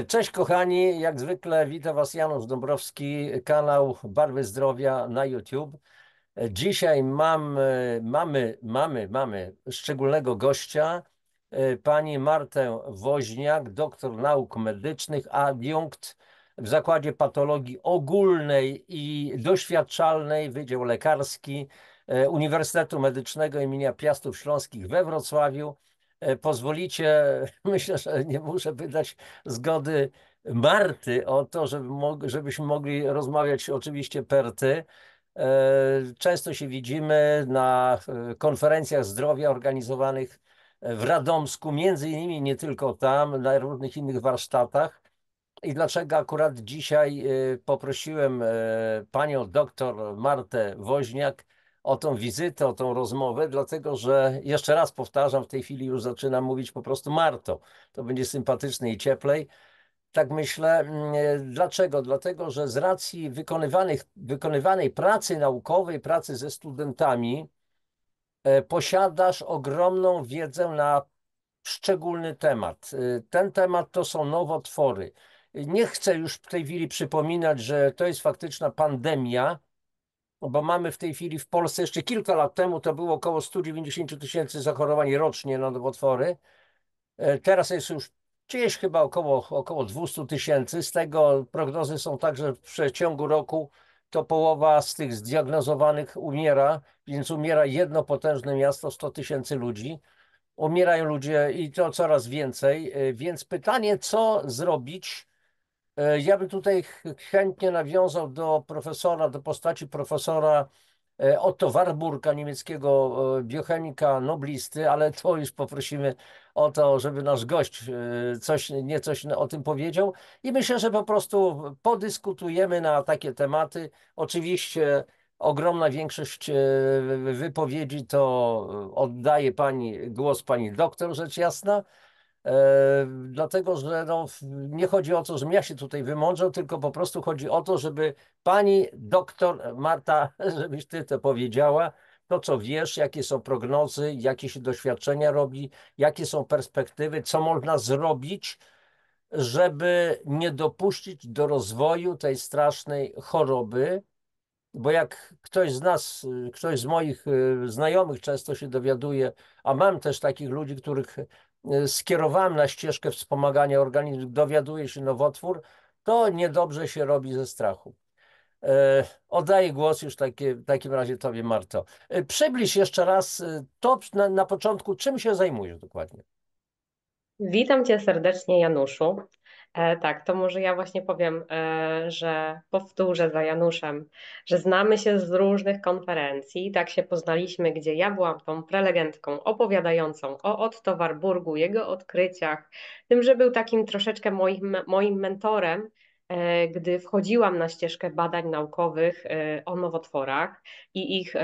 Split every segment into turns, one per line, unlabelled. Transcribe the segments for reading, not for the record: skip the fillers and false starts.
Cześć kochani, jak zwykle witam Was Janusz Dąbrowski, kanał Barwy Zdrowia na YouTube. Dzisiaj mamy szczególnego gościa, pani Martę Woźniak, doktor nauk medycznych, adiunkt w Zakładzie Patologii Ogólnej i Doświadczalnej, Wydział Lekarski Uniwersytetu Medycznego imienia Piastów Śląskich we Wrocławiu. Pozwolicie, myślę, że nie muszę wydać zgody Marty o to, żebyśmy mogli rozmawiać oczywiście per ty. Często się widzimy na konferencjach zdrowia organizowanych w Radomsku, między innymi nie tylko tam, na różnych innych warsztatach. I dlaczego akurat dzisiaj poprosiłem panią doktor Martę Woźniak o tą wizytę, o tą rozmowę, dlatego że jeszcze raz powtarzam, w tej chwili już zaczynam mówić po prostu Marto. To będzie sympatyczne i cieplej. Tak myślę. Dlaczego? Dlatego, że z racji wykonywanej pracy naukowej, pracy ze studentami, posiadasz ogromną wiedzę na szczególny temat. Ten temat to są nowotwory. Nie chcę już w tej chwili przypominać, że to jest faktyczna pandemia, bo mamy w tej chwili w Polsce, jeszcze kilka lat temu to było około 190 tysięcy zachorowań rocznie na nowotwory. Teraz jest już gdzieś chyba około 200 tysięcy. Z tego prognozy są tak, że w przeciągu roku to połowa z tych zdiagnozowanych umiera, więc umiera jedno potężne miasto, 100 tysięcy ludzi. Umierają ludzie i to coraz więcej. Więc pytanie, co zrobić? Ja bym tutaj chętnie nawiązał do profesora, do postaci profesora Otto Warburga, niemieckiego biochemika, noblisty, ale to już poprosimy o to, żeby nasz gość coś o tym powiedział. I myślę, że po prostu podyskutujemy na takie tematy. Oczywiście ogromna większość wypowiedzi to oddaje pani głos pani doktor, rzecz jasna. Dlatego, że no, nie chodzi o to, żebym ja się tutaj wymądrzał, tylko po prostu chodzi o to, żeby pani doktor Marta, żebyś ty to powiedziała, to co wiesz, jakie są prognozy, jakie się doświadczenia robi, jakie są perspektywy, co można zrobić, żeby nie dopuścić do rozwoju tej strasznej choroby. Bo jak ktoś z nas, ktoś z moich znajomych często się dowiaduje, a mam też takich ludzi, których skierowałem na ścieżkę wspomagania organizmu, dowiaduje się nowotwór, to niedobrze się robi ze strachu. Oddaję głos już w takim razie tobie, Marto. Przybliż jeszcze raz to na początku, czym się zajmujesz dokładnie.
Witam Cię serdecznie, Januszu. Tak, to może ja właśnie powiem, że powtórzę za Januszem, że znamy się z różnych konferencji. Tak się poznaliśmy, gdzie ja byłam tą prelegentką opowiadającą o Otto Warburgu, jego odkryciach, tym, że był takim troszeczkę moim mentorem, gdy wchodziłam na ścieżkę badań naukowych o nowotworach i ich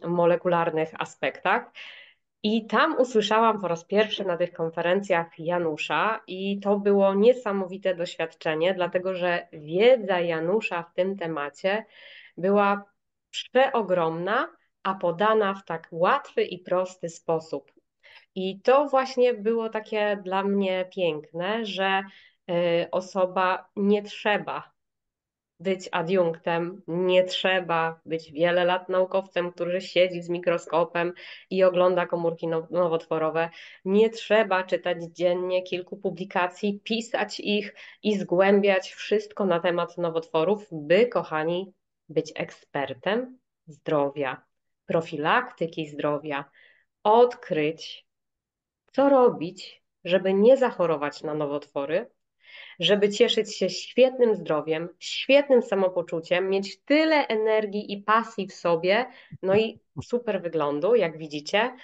molekularnych aspektach. I tam usłyszałam po raz pierwszy na tych konferencjach Janusza, i to było niesamowite doświadczenie, dlatego że wiedza Janusza w tym temacie była przeogromna, a podana w tak łatwy i prosty sposób. I to właśnie było takie dla mnie piękne, że osoba nie trzeba być adiunktem, nie trzeba być wiele lat naukowcem, który siedzi z mikroskopem i ogląda komórki nowotworowe. Nie trzeba czytać dziennie kilku publikacji, pisać ich i zgłębiać wszystko na temat nowotworów, by, kochani, być ekspertem zdrowia, profilaktyki zdrowia, odkryć, co robić, żeby nie zachorować na nowotwory, żeby cieszyć się świetnym zdrowiem, świetnym samopoczuciem, mieć tyle energii i pasji w sobie, no i super wyglądu, jak widzicie.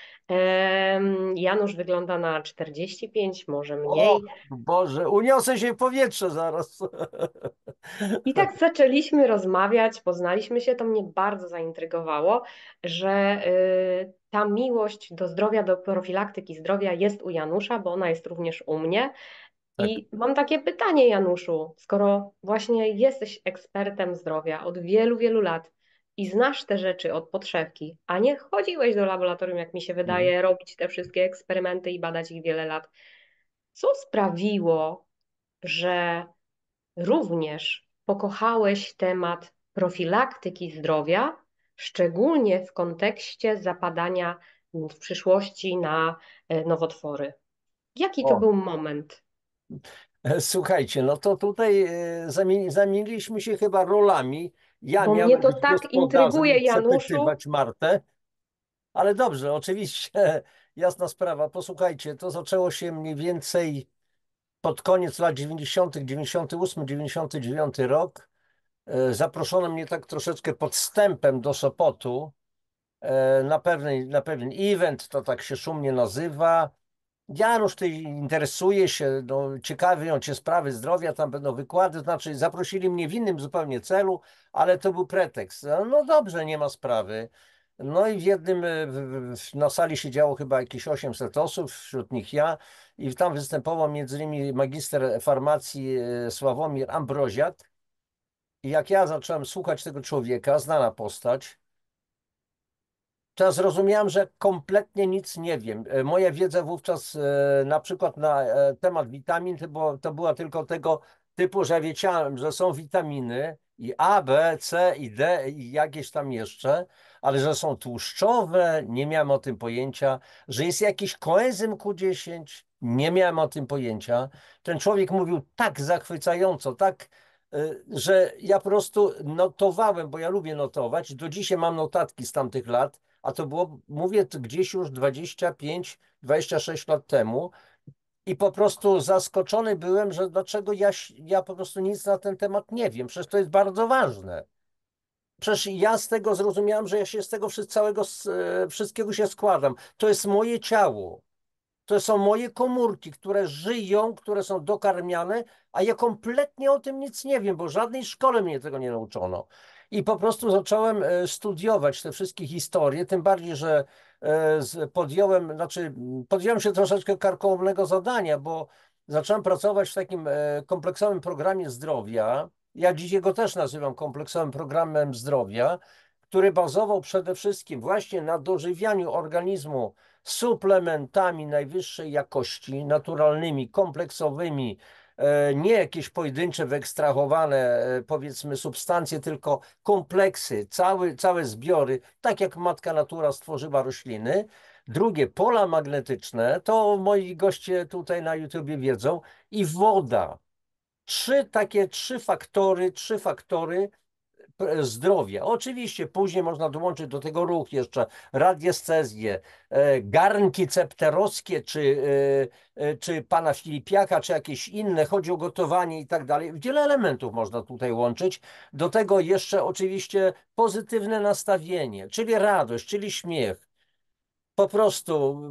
Janusz wygląda na 45, może
O
mniej.
Boże, uniosę się w powietrze zaraz.
I tak zaczęliśmy rozmawiać, poznaliśmy się, to mnie bardzo zaintrygowało, że ta miłość do zdrowia, do profilaktyki zdrowia jest u Janusza, bo ona jest również u mnie.
Tak.
I mam takie pytanie, Januszu, skoro właśnie jesteś ekspertem zdrowia od wielu, wielu lat i znasz te rzeczy od podszewki, a nie chodziłeś do laboratorium, jak mi się
Mhm.
wydaje, robić te wszystkie eksperymenty i badać ich wiele lat, co sprawiło, że również pokochałeś temat profilaktyki zdrowia, szczególnie w kontekście zapadania w przyszłości na nowotwory. Jaki to
O,
był moment?
słuchajcie, no to tutaj zamieniliśmy się chyba rolami. Ja
Bo mnie
miałem
to
być
tak
gospodarzem
intryguje,
i
Januszu.
przepytywać Martę, ale dobrze, oczywiście, jasna sprawa. Posłuchajcie, to zaczęło się mniej więcej pod koniec lat 90., 98, 99 rok. Zaproszono mnie tak troszeczkę podstępem do Sopotu na pewien event, to tak się szumnie nazywa. Janusz, ty interesuje się, no, ciekawią cię sprawy zdrowia, tam będą wykłady, znaczy zaprosili mnie w innym zupełnie celu, ale to był pretekst. No dobrze, nie ma sprawy. No i w jednym, na sali siedziało chyba jakieś 800 osób, wśród nich ja, i tam występował między innymi magister farmacji Sławomir Ambroziak. I jak ja zacząłem słuchać tego człowieka, znana postać, to ja zrozumiałem, że kompletnie nic nie wiem. Moja wiedza wówczas na przykład na temat witamin to była tylko tego typu, że wiedziałem, że są witaminy i A, B, C i D i jakieś tam jeszcze, ale że są tłuszczowe, nie miałem o tym pojęcia, że jest jakiś koenzym Q10, nie miałem o tym pojęcia. Ten człowiek mówił tak zachwycająco, tak, że ja po prostu notowałem, bo ja lubię notować. Do dzisiaj mam notatki z tamtych lat, a to było, mówię, to gdzieś już 25, 26 lat temu, i po prostu zaskoczony byłem, że dlaczego ja po prostu nic na ten temat nie wiem. Przecież to jest bardzo ważne. Przecież ja z tego zrozumiałem, że ja się z tego wszystkiego się składam. To jest moje ciało. To są moje komórki, które żyją, które są dokarmiane, a ja kompletnie o tym nic nie wiem, bo w żadnej szkole mnie tego nie nauczono. I po prostu zacząłem studiować te wszystkie historie, tym bardziej, że podjąłem się troszeczkę karkołomnego zadania, bo zacząłem pracować w takim kompleksowym programie zdrowia. Ja dzisiaj go też nazywam kompleksowym programem zdrowia, który bazował przede wszystkim właśnie na dożywianiu organizmu suplementami najwyższej jakości, naturalnymi, kompleksowymi, nie jakieś pojedyncze, wyekstrahowane, powiedzmy, substancje, tylko kompleksy, całe zbiory, tak jak matka natura stworzyła rośliny. Drugie, pola magnetyczne, to moi goście tutaj na YouTubie wiedzą, i woda. Trzy faktory zdrowia. Oczywiście później można dołączyć do tego ruch jeszcze, radiestezję, garnki cepterowskie, czy pana Filipiaka, czy jakieś inne, chodzi o gotowanie i tak dalej. Wiele elementów można tutaj łączyć. Do tego jeszcze oczywiście pozytywne nastawienie, czyli radość, czyli śmiech. Po prostu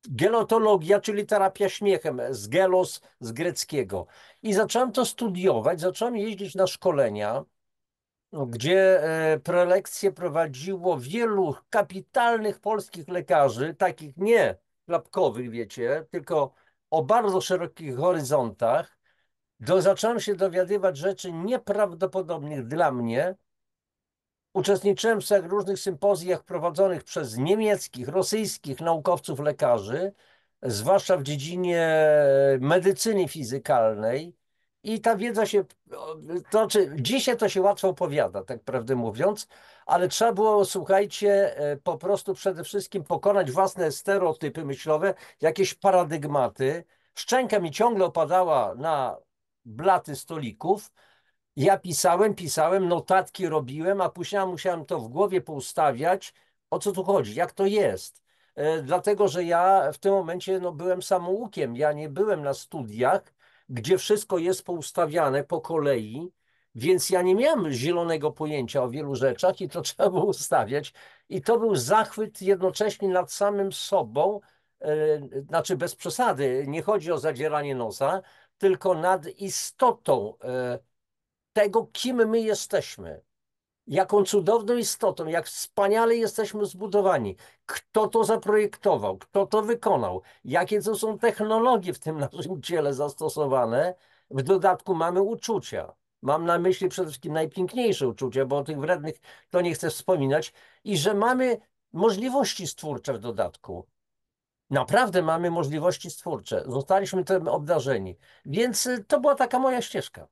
gelotologia, czyli terapia śmiechem, z gelos z greckiego. I zacząłem to studiować, zacząłem jeździć na szkolenia, gdzie prelekcje prowadziło wielu kapitalnych polskich lekarzy, takich nie klapkowych, wiecie, tylko o bardzo szerokich horyzontach. Zacząłem się dowiadywać rzeczy nieprawdopodobnych dla mnie. Uczestniczyłem w różnych sympozjach prowadzonych przez niemieckich, rosyjskich naukowców, lekarzy, zwłaszcza w dziedzinie medycyny fizykalnej. I ta wiedza się, to znaczy, dzisiaj to się łatwo opowiada, tak prawdę mówiąc, ale trzeba było, słuchajcie, po prostu przede wszystkim pokonać własne stereotypy myślowe, jakieś paradygmaty. Szczęka mi ciągle opadała na blaty stolików. Ja pisałem, notatki robiłem, a później musiałem to w głowie poustawiać, o co tu chodzi, jak to jest. Dlatego, że ja w tym momencie no, byłem samoukiem, ja nie byłem na studiach, gdzie wszystko jest poustawiane po kolei, więc ja nie miałem zielonego pojęcia o wielu rzeczach i to trzeba było ustawiać. I to był zachwyt jednocześnie nad samym sobą, znaczy bez przesady, nie chodzi o zadzieranie nosa, tylko nad istotą tego, kim my jesteśmy. Jaką cudowną istotą, jak wspaniale jesteśmy zbudowani. Kto to zaprojektował, kto to wykonał, jakie to są technologie w tym naszym ciele zastosowane. W dodatku mamy uczucia. Mam na myśli przede wszystkim najpiękniejsze uczucia, bo o tych wrednych to nie chcę wspominać. I że mamy możliwości stwórcze w dodatku. Naprawdę mamy możliwości stwórcze. Zostaliśmy tym obdarzeni. Więc to była taka moja ścieżka.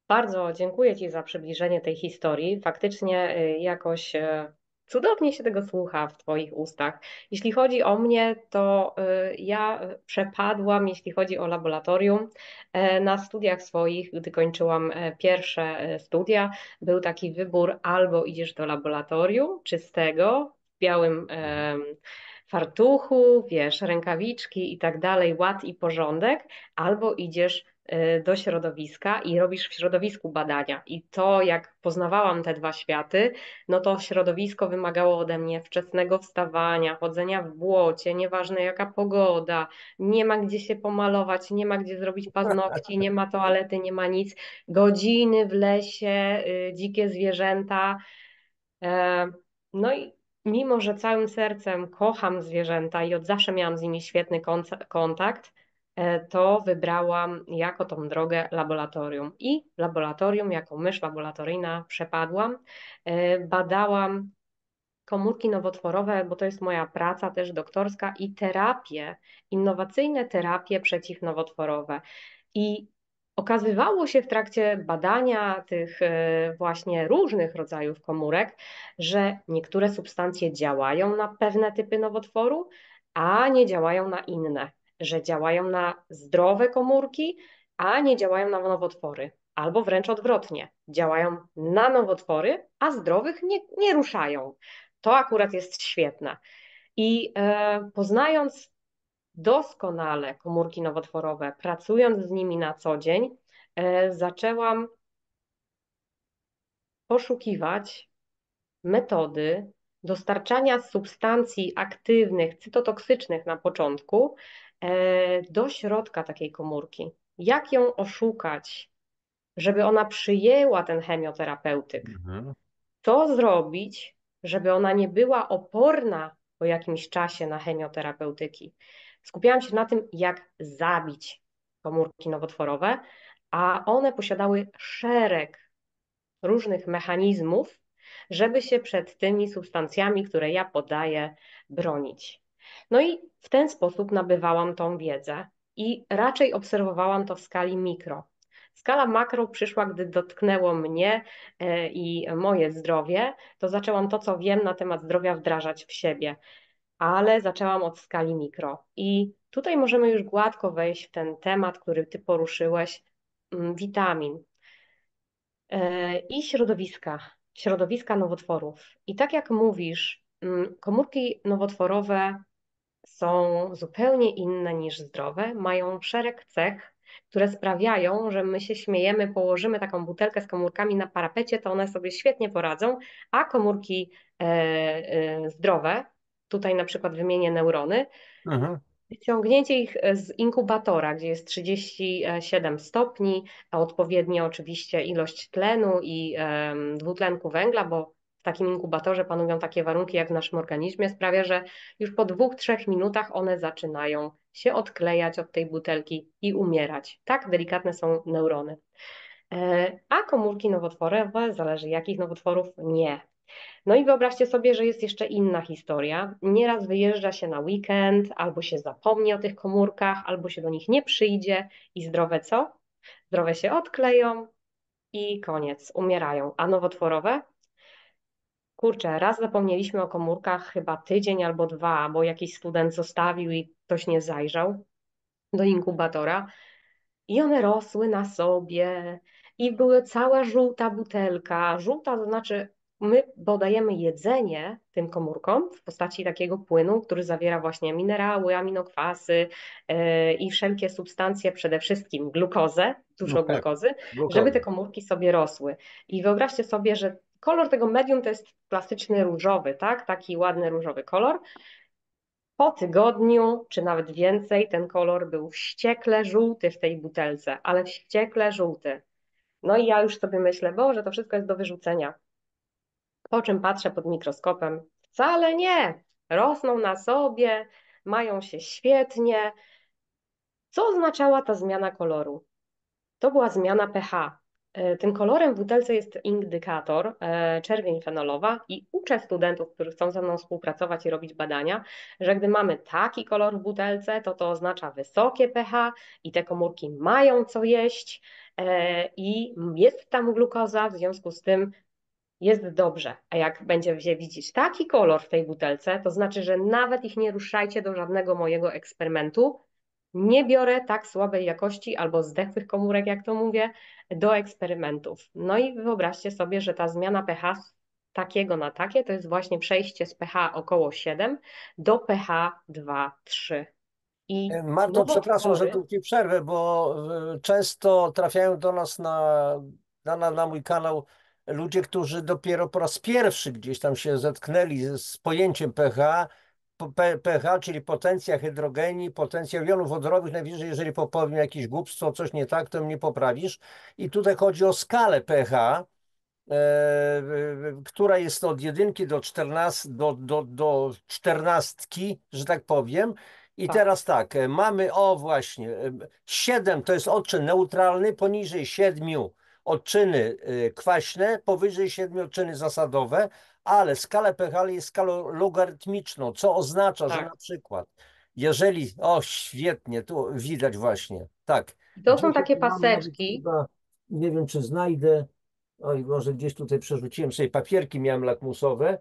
Bardzo dziękuję Ci za przybliżenie tej historii. Faktycznie jakoś cudownie się tego słucha w Twoich ustach. Jeśli chodzi o mnie, to ja przepadłam, jeśli chodzi o laboratorium. Na studiach swoich, gdy kończyłam pierwsze studia, był taki wybór: albo idziesz do laboratorium czystego, w białym fartuchu, wiesz, rękawiczki i tak dalej, ład i porządek, albo idziesz do środowiska i robisz w środowisku badania. I to, jak poznawałam te dwa światy, no to środowisko wymagało ode mnie wczesnego wstawania, chodzenia w błocie, nieważne jaka pogoda, nie ma gdzie się pomalować, nie ma gdzie zrobić paznokci, nie ma toalety, nie ma nic. Godziny w lesie, dzikie zwierzęta. E, No i mimo, że całym sercem kocham zwierzęta i od zawsze miałam z nimi świetny kontakt, to wybrałam jako tą drogę laboratorium. I laboratorium, jako mysz laboratoryjna przepadłam. Badałam komórki nowotworowe, bo to jest moja praca też doktorska, i terapie, innowacyjne terapie przeciwnowotworowe. I okazywało się w trakcie badania tych właśnie różnych rodzajów komórek, że niektóre substancje działają na pewne typy nowotworu, a nie działają na inne, że działają na zdrowe komórki, a nie działają na nowotwory. Albo wręcz odwrotnie, działają na nowotwory, a zdrowych nie ruszają. To akurat jest świetne. I poznając doskonale komórki nowotworowe, pracując z nimi na co dzień, zaczęłam poszukiwać metody dostarczania substancji aktywnych, cytotoksycznych na początku, do środka takiej komórki. Jak ją oszukać, żeby ona przyjęła ten chemioterapeutyk?
Mhm.
Co zrobić, żeby ona nie była oporna po jakimś czasie na chemioterapeutyki? Skupiałam się na tym, jak zabić komórki nowotworowe, a one posiadały szereg różnych mechanizmów, żeby się przed tymi substancjami, które ja podaję, bronić. No i w ten sposób nabywałam tą wiedzę i raczej obserwowałam to w skali mikro. Skala makro przyszła, gdy dotknęło mnie i moje zdrowie, to zaczęłam to, co wiem na temat zdrowia, wdrażać w siebie, ale zaczęłam od skali mikro. I tutaj możemy już gładko wejść w ten temat, który ty poruszyłeś, witamin i środowiska nowotworów. I tak jak mówisz, komórki nowotworowe są zupełnie inne niż zdrowe, mają szereg cech, które sprawiają, że my się śmiejemy, położymy taką butelkę z komórkami na parapecie, to one sobie świetnie poradzą, a komórki zdrowe, tutaj na przykład wymienię neurony,
Mhm.
wyciągnięcie ich z inkubatora, gdzie jest 37 stopni, a odpowiednio oczywiście ilość tlenu i dwutlenku węgla, bo w takim inkubatorze panują takie warunki jak w naszym organizmie, sprawia, że już po 2-3 minutach one zaczynają się odklejać od tej butelki i umierać. Tak delikatne są neurony. A komórki nowotworowe, zależy jakich nowotworów, nie. No i wyobraźcie sobie, że jest jeszcze inna historia. Nieraz wyjeżdża się na weekend, albo się zapomni o tych komórkach, albo się do nich nie przyjdzie i zdrowe co? Zdrowe się odkleją i koniec, umierają. A nowotworowe? Kurczę, raz zapomnieliśmy o komórkach chyba tydzień albo dwa, bo jakiś student zostawił i ktoś nie zajrzał do inkubatora. I one rosły na sobie i były cała żółta butelka. Żółta to znaczy my podajemy jedzenie tym komórkom w postaci takiego płynu, który zawiera właśnie minerały, aminokwasy i wszelkie substancje, przede wszystkim glukozę,
No
dużo
tak,
glukozy, żeby te
glukoza.
komórki sobie rosły. I wyobraźcie sobie, że kolor tego medium to jest klasyczny różowy, tak? Taki ładny różowy kolor. Po tygodniu, czy nawet więcej, ten kolor był wściekle żółty w tej butelce, ale wściekle żółty. No i ja już sobie myślę, Boże, to wszystko jest do wyrzucenia. Po czym patrzę pod mikroskopem, wcale nie, rosną na sobie, mają się świetnie. Co oznaczała ta zmiana koloru? To była zmiana pH. Tym kolorem w butelce jest indykator, czerwień fenolowa i uczę studentów, którzy chcą ze mną współpracować i robić badania, że gdy mamy taki kolor w butelce, to oznacza wysokie pH i te komórki mają co jeść i jest tam glukoza, w związku z tym jest dobrze. A jak będzie widzieć taki kolor w tej butelce, to znaczy, że nawet ich nie ruszajcie do żadnego mojego eksperymentu. Nie biorę tak słabej jakości albo zdechłych komórek, jak to mówię, do eksperymentów. No i wyobraźcie sobie, że ta zmiana pH z takiego na takie to jest właśnie przejście z pH około 7 do pH 2,3. I
Marto, przepraszam, że
nowotwory,
tu ci przerwę, bo często trafiają do nas na mój kanał ludzie, którzy dopiero po raz pierwszy gdzieś tam się zetknęli z pojęciem pH, pH, czyli potencja hydrogenii, potencjał jonów wodorowych. Najwyżej, jeżeli powiem jakieś głupstwo, coś nie tak, to mnie poprawisz. I tutaj chodzi o skalę pH, która jest od 1 do 14, do 14, że tak powiem. I
tak,
teraz tak, mamy, o właśnie, 7 to jest odczyn neutralny, poniżej 7 odczyny kwaśne, powyżej 7 odczyny zasadowe, ale skalę pH jest skalą logarytmiczną, co oznacza, że
tak.
na przykład, jeżeli, o świetnie, tu widać właśnie, tak,
To są
gdzieś ja
takie
tu mam nawet
paseczki,
chyba, nie wiem czy znajdę. Oj, może gdzieś tutaj przerzuciłem sobie papierki, miałem lakmusowe,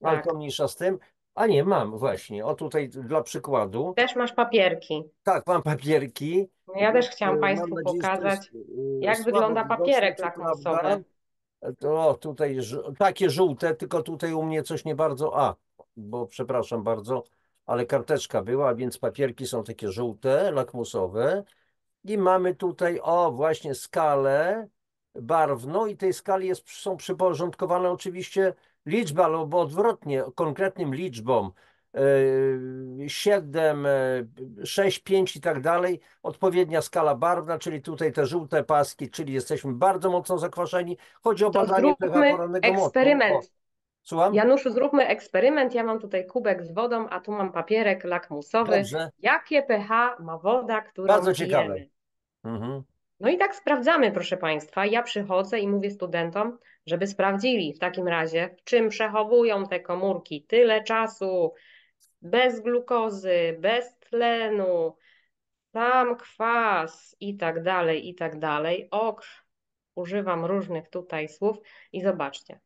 ale to
tak.
mniejsza z tym. A nie, mam właśnie. O tutaj dla przykładu.
Też masz papierki.
Tak, mam papierki.
No ja też chciałam
Mam
Państwu
nadzieję, że to jest
pokazać, jak
słabo
wygląda
widoczne,
papierek
co prawda.
lakmusowy.
To tutaj takie żółte, tylko tutaj u mnie coś nie bardzo. Bo przepraszam bardzo, ale karteczka była, więc papierki są takie żółte, lakmusowe. I mamy tutaj, o właśnie, skalę barwną i tej skali są przyporządkowane oczywiście liczby, albo odwrotnie, konkretnym liczbom. 7, 6, 5 i tak dalej. Odpowiednia skala barwna, czyli tutaj te żółte paski, czyli jesteśmy bardzo mocno zakwaszeni. Chodzi o
To
badanie pH
zróbmy
porannego moczu. O,
eksperyment.
słucham?
Januszu, zróbmy eksperyment. Ja mam tutaj kubek z wodą, a tu mam papierek lakmusowy.
Dobrze.
Jakie pH ma woda, którą
Bardzo ciekawe.
pijemy?
Mhm.
No i tak sprawdzamy, proszę Państwa. Ja przychodzę i mówię studentom, żeby sprawdzili w takim razie, w czym przechowują te komórki tyle czasu, bez glukozy, bez tlenu, sam kwas i tak dalej, i tak dalej. Używam różnych tutaj słów i zobaczcie.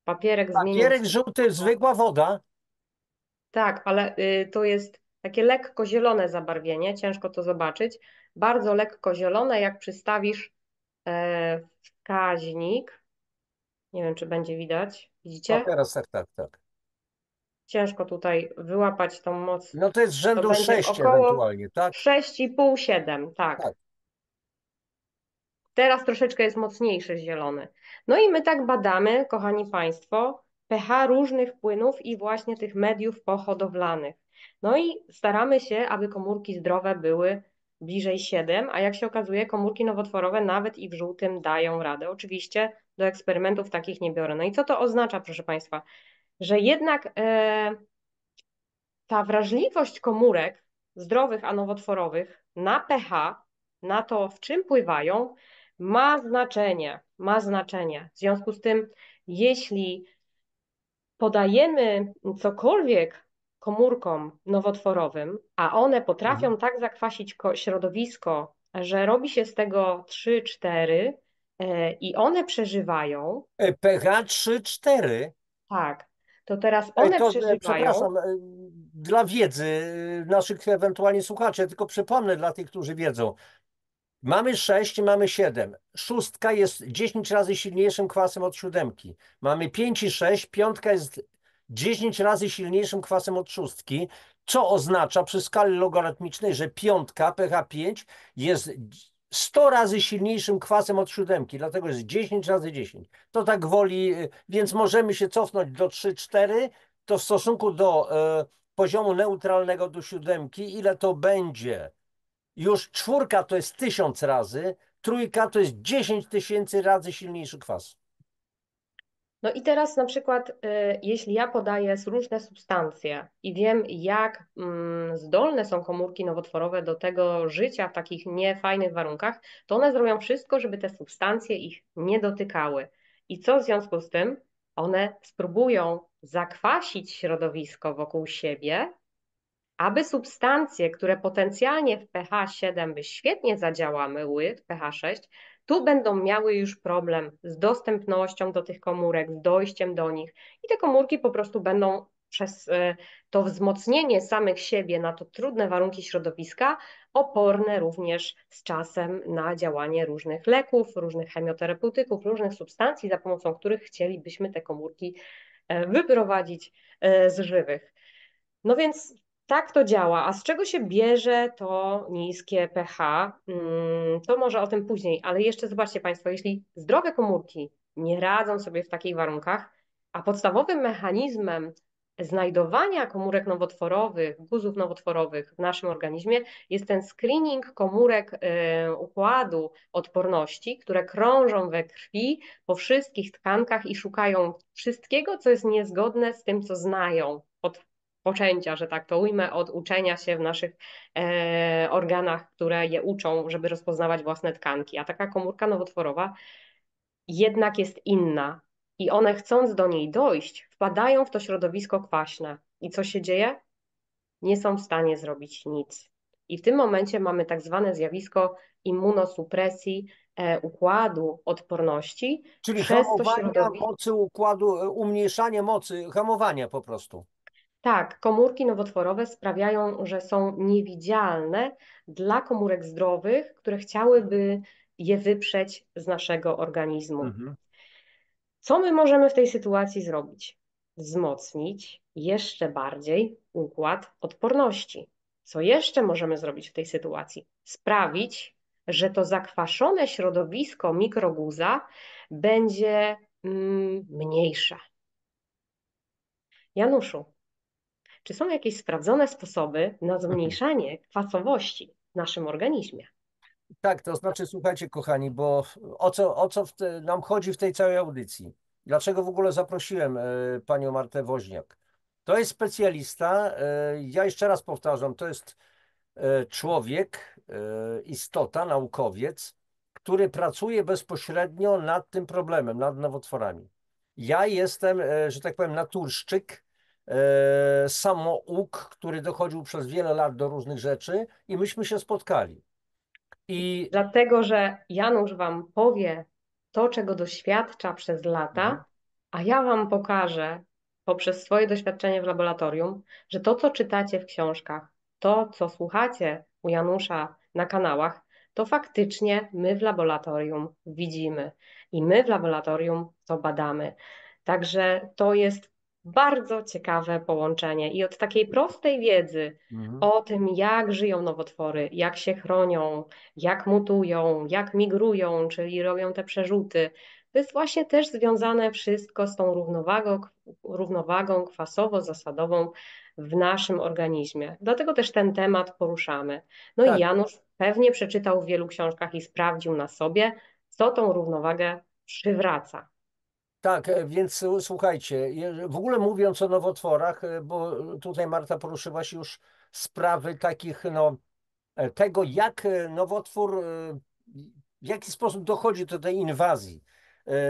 Papierek zmienił
Papierek
swój
żółty,
kolor.
zwykła woda.
Tak, ale to jest takie lekko zielone zabarwienie, ciężko to zobaczyć. Bardzo lekko zielone, jak przystawisz wskaźnik. Nie wiem, czy będzie widać.
O,
Widzicie?
teraz tak, tak, tak.
Ciężko tutaj wyłapać tą moc.
No to jest z
To
rzędu
będzie
6
około
ewentualnie, tak?
6,5, 7, tak.
Tak.
Teraz troszeczkę jest mocniejszy zielony. No i my tak badamy, kochani Państwo, pH różnych płynów i właśnie tych mediów pohodowlanych. No i staramy się, aby komórki zdrowe były bliżej 7, a jak się okazuje, komórki nowotworowe nawet i w żółtym dają radę. Oczywiście do eksperymentów takich nie biorę. No i co to oznacza, proszę Państwa? Że jednak ta wrażliwość komórek zdrowych, a nowotworowych na pH, na to, w czym pływają, ma znaczenie. Ma znaczenie. W związku z tym, jeśli podajemy cokolwiek komórkom nowotworowym, a one
Mhm.
potrafią tak zakwasić środowisko, że robi się z tego 3-4 i one przeżywają,
pH 3,4.
tak, to teraz one przeżywają.
Przepraszam, dla wiedzy naszych ewentualnie słuchaczy, tylko przypomnę dla tych, którzy wiedzą. Mamy 6 i mamy 7. Szóstka jest 10 razy silniejszym kwasem od siódemki. Mamy 5 i 6. Piątka jest 10 razy silniejszym kwasem od szóstki, co oznacza przy skali logarytmicznej, że piątka pH 5 jest 100 razy silniejszym kwasem od siódemki, dlatego jest 10 razy 10. To tak woli, więc możemy się cofnąć do 3-4, to w stosunku do poziomu neutralnego do siódemki, ile to będzie? Już czwórka to jest 1000 razy, trójka to jest 10 000 razy silniejszy kwas.
No i teraz na przykład, jeśli ja podaję różne substancje i wiem, jak zdolne są komórki nowotworowe do tego życia w takich niefajnych warunkach, to one zrobią wszystko, żeby te substancje ich nie dotykały. I co w związku z tym? One spróbują zakwasić środowisko wokół siebie, aby substancje, które potencjalnie w pH 7 by świetnie zadziałały, w pH 6, tu będą miały już problem z dostępnością do tych komórek, z dojściem do nich i te komórki po prostu będą przez to wzmocnienie samych siebie na to trudne warunki środowiska oporne również z czasem na działanie różnych leków, różnych chemioterapeutyków, różnych substancji, za pomocą których chcielibyśmy te komórki wyprowadzić z żywych. No więc tak to działa. A z czego się bierze to niskie pH? To może o tym później, ale jeszcze zobaczcie Państwo, jeśli zdrowe komórki nie radzą sobie w takich warunkach, a podstawowym mechanizmem znajdowania komórek nowotworowych, guzów nowotworowych w naszym organizmie jest ten screening komórek układu odporności, które krążą we krwi po wszystkich tkankach i szukają wszystkiego, co jest niezgodne z tym, co znają od poczęcia, że tak to ujmę, od uczenia się w naszych organach, które je uczą, żeby rozpoznawać własne tkanki. A taka komórka nowotworowa jednak jest inna. I one, chcąc do niej dojść, wpadają w to środowisko kwaśne. I co się dzieje? Nie są w stanie zrobić nic. I w tym momencie mamy tak zwane zjawisko immunosupresji układu odporności
Czyli
przez to
hamowania
środowisko.
mocy układu, umniejszanie mocy, hamowania po prostu.
Tak, komórki nowotworowe sprawiają, że są niewidzialne dla komórek zdrowych, które chciałyby je wyprzeć z naszego organizmu.
Mhm.
Co my możemy w tej sytuacji zrobić? Wzmocnić jeszcze bardziej układ odporności. Co jeszcze możemy zrobić w tej sytuacji? Sprawić, że to zakwaszone środowisko mikroguza będzie mniejsze. Januszu, czy są jakieś sprawdzone sposoby na zmniejszanie kwasowości w naszym organizmie?
Tak, to znaczy, słuchajcie, kochani, bo o co nam chodzi w tej całej audycji? Dlaczego w ogóle zaprosiłem panią Martę Woźniak? To jest specjalista, ja jeszcze raz powtarzam, to jest człowiek, istota, naukowiec, który pracuje bezpośrednio nad tym problemem, nad nowotworami. Ja jestem, że tak powiem, naturszczyk, samouk, który dochodził przez wiele lat do różnych rzeczy i myśmy się spotkali. I
Dlatego, że Janusz Wam powie to, czego doświadcza przez
Mhm.
lata, a ja Wam pokażę poprzez swoje doświadczenie w laboratorium, że to, co czytacie w książkach, to, co słuchacie u Janusza na kanałach, to faktycznie my w laboratorium widzimy i my w laboratorium to badamy. Także to jest bardzo ciekawe połączenie i od takiej prostej wiedzy
Mhm.
o tym, jak żyją nowotwory, jak się chronią, jak mutują, jak migrują, czyli robią te przerzuty. To jest właśnie też związane wszystko z tą równowagą kwasowo-zasadową w naszym organizmie. Dlatego też ten temat poruszamy. No i
Tak,
Janusz pewnie przeczytał w wielu książkach i sprawdził na sobie, co tą równowagę przywraca.
tak, więc słuchajcie, w ogóle mówiąc o nowotworach, bo tutaj Marta poruszyłaś już sprawy takich, no, tego, jak nowotwór, w jaki sposób dochodzi do tej inwazji.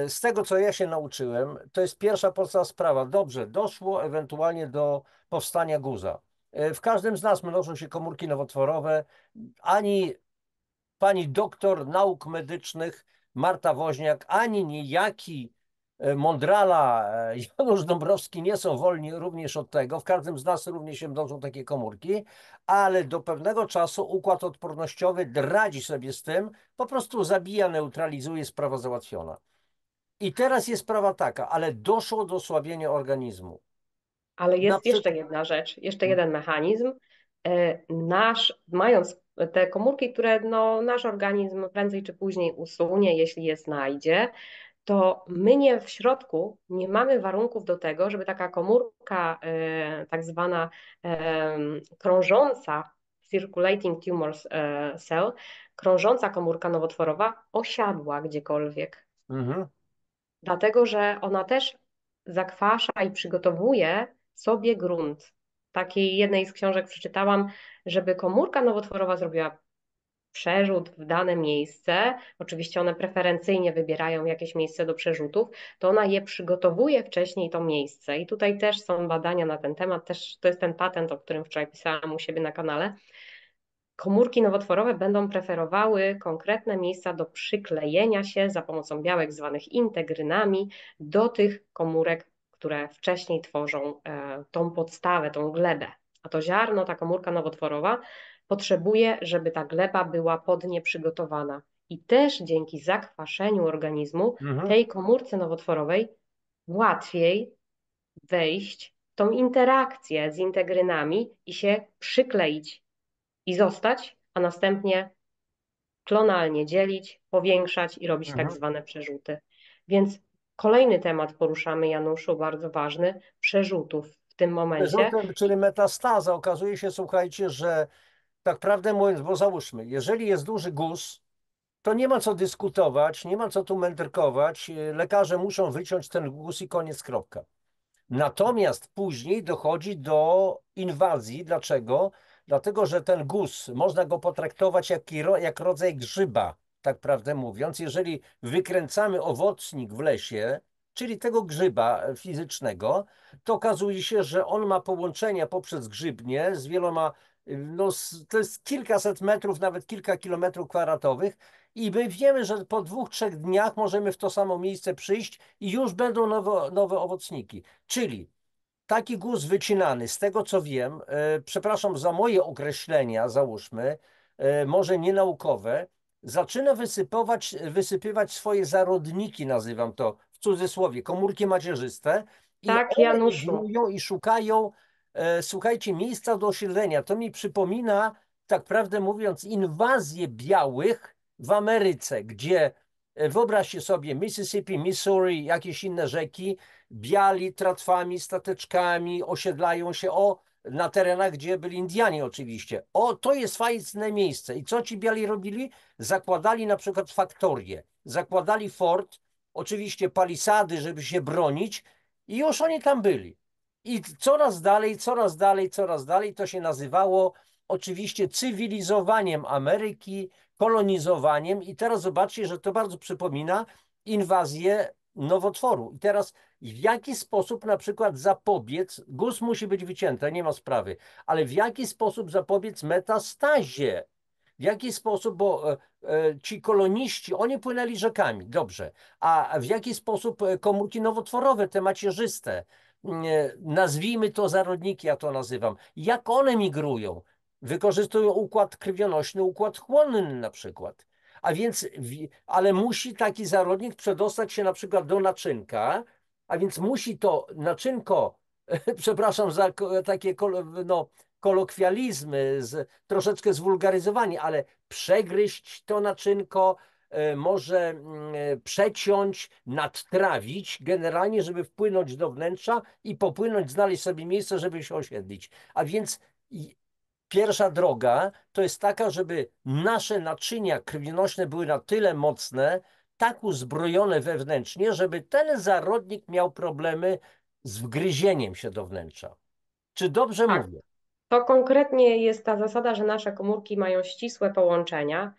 Z tego, co ja się nauczyłem, to jest pierwsza podstawowa sprawa. Dobrze, doszło ewentualnie do powstania guza. W każdym z nas mnożą się komórki nowotworowe. Ani pani doktor nauk medycznych Marta Woźniak, ani niejaki Mądrala Janusz Dąbrowski nie są wolni również od tego. W każdym z nas również się mnożą takie komórki, ale do pewnego czasu układ odpornościowy radzi sobie z tym, po prostu zabija, neutralizuje, sprawa załatwiona. I teraz jest sprawa taka, ale doszło do osłabienia organizmu.
Ale
Na
jest jeszcze
przykład.
jedna rzecz, jeszcze jeden mechanizm. Mając te komórki, które no, nasz organizm prędzej czy później usunie, jeśli je znajdzie, to my nie w środku nie mamy warunków do tego, żeby taka komórka tak zwana krążąca circulating tumor cell, krążąca komórka nowotworowa osiadła gdziekolwiek.
Mhm.
dlatego że ona też zakwasza i przygotowuje sobie grunt. Takiej jednej z książek przeczytałam, żeby komórka nowotworowa zrobiła przerzut w dane miejsce, oczywiście one preferencyjnie wybierają jakieś miejsce do przerzutów, to ona je przygotowuje wcześniej to miejsce. I tutaj też są badania na ten temat, też to jest ten patent, o którym wczoraj pisałam u siebie na kanale. Komórki nowotworowe będą preferowały konkretne miejsca do przyklejenia się za pomocą białek zwanych integrynami do tych komórek, które wcześniej tworzą tą podstawę, tą glebę. A to ziarno, ta komórka nowotworowa potrzebuje, żeby ta gleba była pod nie przygotowana. I też dzięki zakwaszeniu organizmu
Mhm.
tej komórce nowotworowej łatwiej wejść w tą interakcję z integrynami i się przykleić i zostać, a następnie klonalnie dzielić, powiększać i robić tak
Mhm.
zwane przerzuty. Więc kolejny temat poruszamy, Januszu, bardzo ważny, przerzutów w tym momencie.
Wyrzutem, czyli metastaza. Okazuje się, słuchajcie, że tak prawdę mówiąc, bo załóżmy, jeżeli jest duży guz, to nie ma co dyskutować, nie ma co tu mędrkować. Lekarze muszą wyciąć ten guz i koniec, kropka. Natomiast później dochodzi do inwazji. Dlaczego? Dlatego, że ten guz, można go potraktować jak rodzaj grzyba, tak prawdę mówiąc. Jeżeli wykręcamy owocnik w lesie, czyli tego grzyba fizycznego, to okazuje się, że on ma połączenia poprzez grzybnię z wieloma, no, to jest kilkaset metrów, nawet kilka kilometrów kwadratowych. I my wiemy, że po 2, 3 dniach możemy w to samo miejsce przyjść i już będą nowe owocniki. Czyli taki guz wycinany, z tego co wiem, przepraszam za moje określenia, załóżmy, może nienaukowe, zaczyna wysypywać swoje zarodniki, nazywam to w cudzysłowie, komórki macierzyste i
Tak,
one
Januszu.
migrują i szukają, słuchajcie, miejsca do osiedlenia. To mi przypomina, tak prawdę mówiąc, inwazję białych w Ameryce, gdzie wyobraźcie sobie Mississippi, Missouri, jakieś inne rzeki, biali tratwami, stateczkami osiedlają się na terenach, gdzie byli Indianie oczywiście. To jest fajne miejsce. I co ci biali robili? Zakładali na przykład faktorie, zakładali fort, oczywiście palisady, żeby się bronić i już oni tam byli. I coraz dalej, coraz dalej, coraz dalej to się nazywało oczywiście cywilizowaniem Ameryki, kolonizowaniem i teraz zobaczcie, że to bardzo przypomina inwazję nowotworu. I teraz w jaki sposób na przykład zapobiec, guz musi być wycięty, nie ma sprawy, ale w jaki sposób zapobiec metastazie? W jaki sposób, bo ci koloniści, oni płynęli rzekami, dobrze, a w jaki sposób komórki nowotworowe, te macierzyste, nazwijmy to zarodniki, ja to nazywam, jak one migrują? Wykorzystują układ krwionośny, układ chłonny na przykład. A więc, ale musi taki zarodnik przedostać się na przykład do naczynka, a więc musi to naczynko, przepraszam za takie no, kolokwializmy, troszeczkę zwulgaryzowanie, ale przegryźć to naczynko, może przeciąć, nadtrawić, generalnie, żeby wpłynąć do wnętrza i popłynąć, znaleźć sobie miejsce, żeby się osiedlić. A więc pierwsza droga to jest taka, żeby nasze naczynia krwionośne były na tyle mocne, tak uzbrojone wewnętrznie, żeby ten zarodnik miał problemy z wgryzieniem się do wnętrza. Czy dobrze
Tak.
mówię?
To konkretnie jest ta zasada, że nasze komórki mają ścisłe połączenia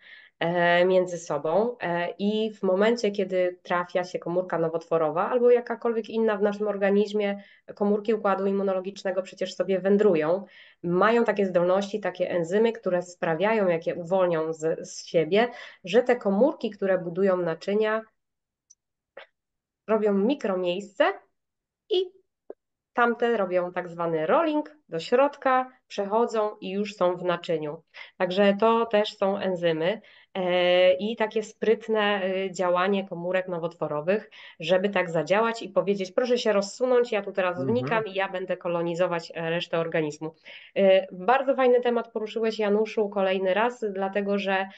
między sobą i w momencie, kiedy trafia się komórka nowotworowa albo jakakolwiek inna w naszym organizmie, komórki układu immunologicznego przecież sobie wędrują, mają takie zdolności, takie enzymy, które sprawiają, jak je uwolnią z siebie, że te komórki, które budują naczynia, robią mikromiejsce i tamte robią tak zwany rolling do środka, przechodzą i już są w naczyniu. Także to też są enzymy i takie sprytne działanie komórek nowotworowych, żeby tak zadziałać i powiedzieć, proszę się rozsunąć, ja tu teraz
Mhm.
wnikam i ja będę kolonizować resztę organizmu. Bardzo fajny temat poruszyłeś, Januszu, kolejny raz, dlatego że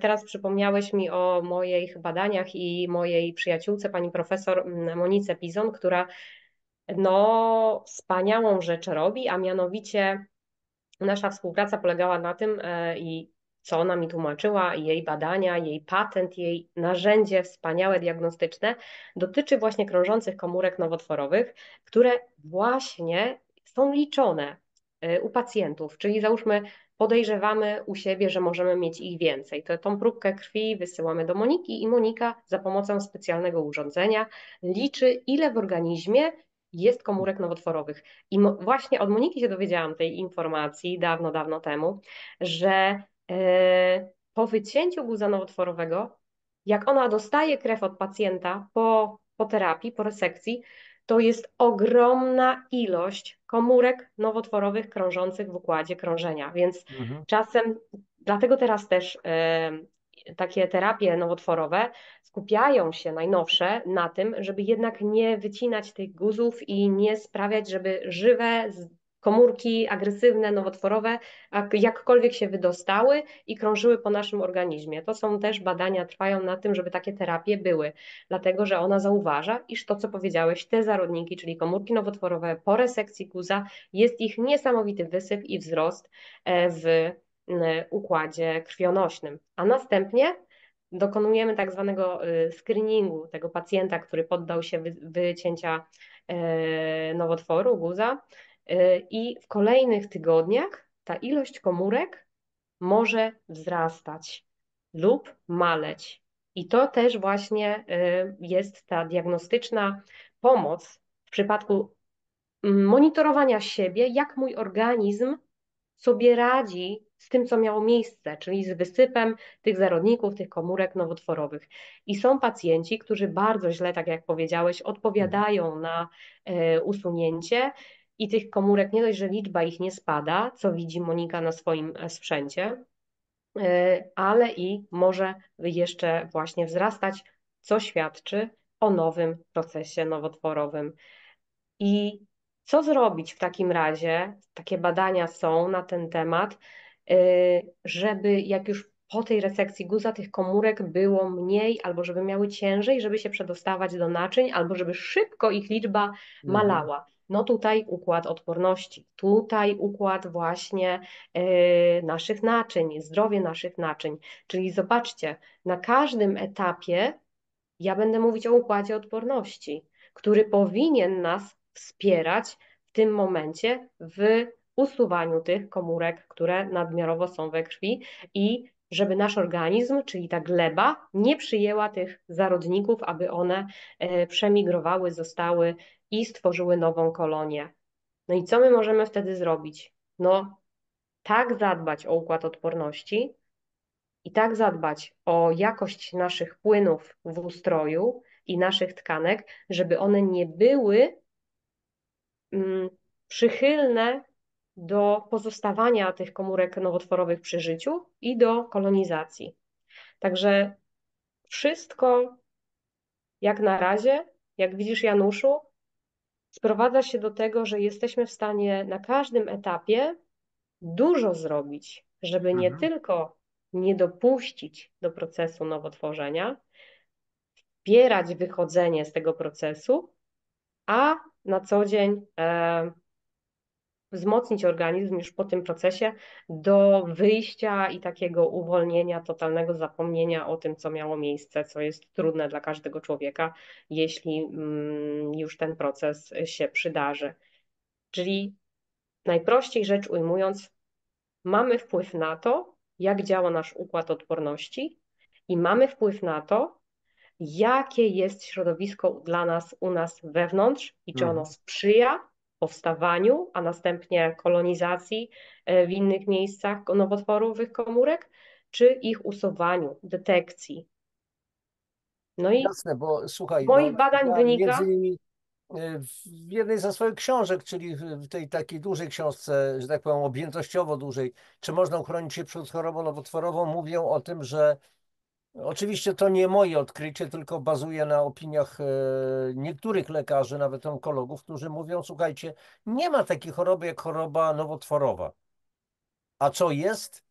teraz przypomniałeś mi o moich badaniach i mojej przyjaciółce, pani profesor Monice Pizon, która no, wspaniałą rzecz robi, a mianowicie nasza współpraca polegała na tym i co ona mi tłumaczyła, jej badania, jej patent, jej narzędzie wspaniałe diagnostyczne dotyczy właśnie krążących komórek nowotworowych, które właśnie są liczone u pacjentów, czyli załóżmy podejrzewamy u siebie, że możemy mieć ich więcej. To tą próbkę krwi wysyłamy do Moniki i Monika za pomocą specjalnego urządzenia liczy, ile w organizmie jest komórek nowotworowych. I właśnie od Moniki się dowiedziałam tej informacji dawno, dawno temu, że po wycięciu guza nowotworowego, jak ona dostaje krew od pacjenta po terapii, po resekcji, to jest ogromna ilość komórek nowotworowych krążących w układzie krążenia. Więc
Mhm.
czasem, dlatego teraz też takie terapie nowotworowe skupiają się najnowsze na tym, żeby jednak nie wycinać tych guzów i nie sprawiać, żeby żywe komórki agresywne, nowotworowe, jakkolwiek się wydostały i krążyły po naszym organizmie. To są też badania, trwają na tym, żeby takie terapie były, dlatego że ona zauważa, iż to, co powiedziałeś, te zarodniki, czyli komórki nowotworowe po resekcji guza, jest ich niesamowity wysyp i wzrost w układzie krwionośnym. A następnie dokonujemy tak zwanego screeningu tego pacjenta, który poddał się wycięcia nowotworu guza i w kolejnych tygodniach ta ilość komórek może wzrastać lub maleć. I to też właśnie jest ta diagnostyczna pomoc w przypadku monitorowania siebie, jak mój organizm sobie radzi z tym, co miało miejsce, czyli z wysypem tych zarodników, tych komórek nowotworowych. I są pacjenci, którzy bardzo źle, tak jak powiedziałeś,
Mhm.
odpowiadają na usunięcie i tych komórek nie dość, że liczba ich nie spada, co widzi Monika na swoim sprzęcie, ale i może jeszcze właśnie wzrastać, co świadczy o nowym procesie nowotworowym. I co zrobić w takim razie? Takie badania są na ten temat, żeby jak już po tej resekcji guza tych komórek było mniej, albo żeby miały ciężej, żeby się przedostawać do naczyń, albo żeby szybko ich liczba
Mhm.
malała. No tutaj układ odporności, tutaj układ właśnie naszych naczyń, zdrowie naszych naczyń. Czyli zobaczcie, na każdym etapie ja będę mówić o układzie odporności, który powinien nas wspierać w tym momencie w usuwaniu tych komórek, które nadmiarowo są we krwi i żeby nasz organizm, czyli ta gleba, nie przyjęła tych zarodników, aby one przemigrowały, zostały i stworzyły nową kolonię. No i co my możemy wtedy zrobić? No, tak zadbać o układ odporności, i tak zadbać o jakość naszych płynów w ustroju i naszych tkanek, żeby one nie były mm, przychylne do pozostawania tych komórek nowotworowych przy życiu i do kolonizacji. Także wszystko jak na razie, jak widzisz, Januszu, sprowadza się do tego, że jesteśmy w stanie na każdym etapie dużo zrobić, żeby nie
Mhm.
tylko nie dopuścić do procesu nowotworzenia, wspierać wychodzenie z tego procesu, a na co dzień wzmocnić organizm już po tym procesie do wyjścia i takiego uwolnienia, totalnego zapomnienia o tym, co miało miejsce, co jest trudne dla każdego człowieka, jeśli już ten proces się przydarzy. Czyli najprościej rzecz ujmując, mamy wpływ na to, jak działa nasz układ odporności i mamy wpływ na to, jakie jest środowisko dla nas, u nas wewnątrz i czy ono
Mhm.
sprzyja powstawaniu, a następnie kolonizacji w innych miejscach nowotworowych komórek, czy ich usuwaniu, detekcji. No i
Jasne, bo
z
słuchaj, no
moich badań
ja między
wynika,
innymi w jednej ze swoich książek, czyli w tej takiej dużej książce, że tak powiem, objętościowo dużej, czy można uchronić się przed chorobą nowotworową, mówię o tym, że oczywiście to nie moje odkrycie, tylko bazuje na opiniach niektórych lekarzy, nawet onkologów, którzy mówią, słuchajcie, nie ma takiej choroby jak choroba nowotworowa. A co jest?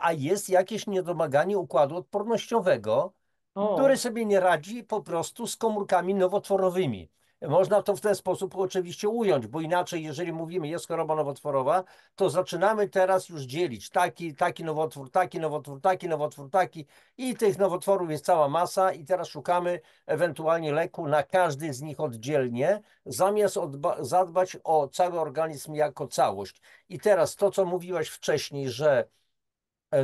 A jest jakieś niedomaganie układu odpornościowego, który
o,
sobie nie radzi po prostu z komórkami nowotworowymi. Można to w ten sposób oczywiście ująć, bo inaczej, jeżeli mówimy, jest choroba nowotworowa, to zaczynamy teraz już dzielić taki nowotwór, taki nowotwór, taki nowotwór, taki i tych nowotworów jest cała masa i teraz szukamy ewentualnie leku na każdy z nich oddzielnie, zamiast zadbać o cały organizm jako całość. I teraz to, co mówiłaś wcześniej, że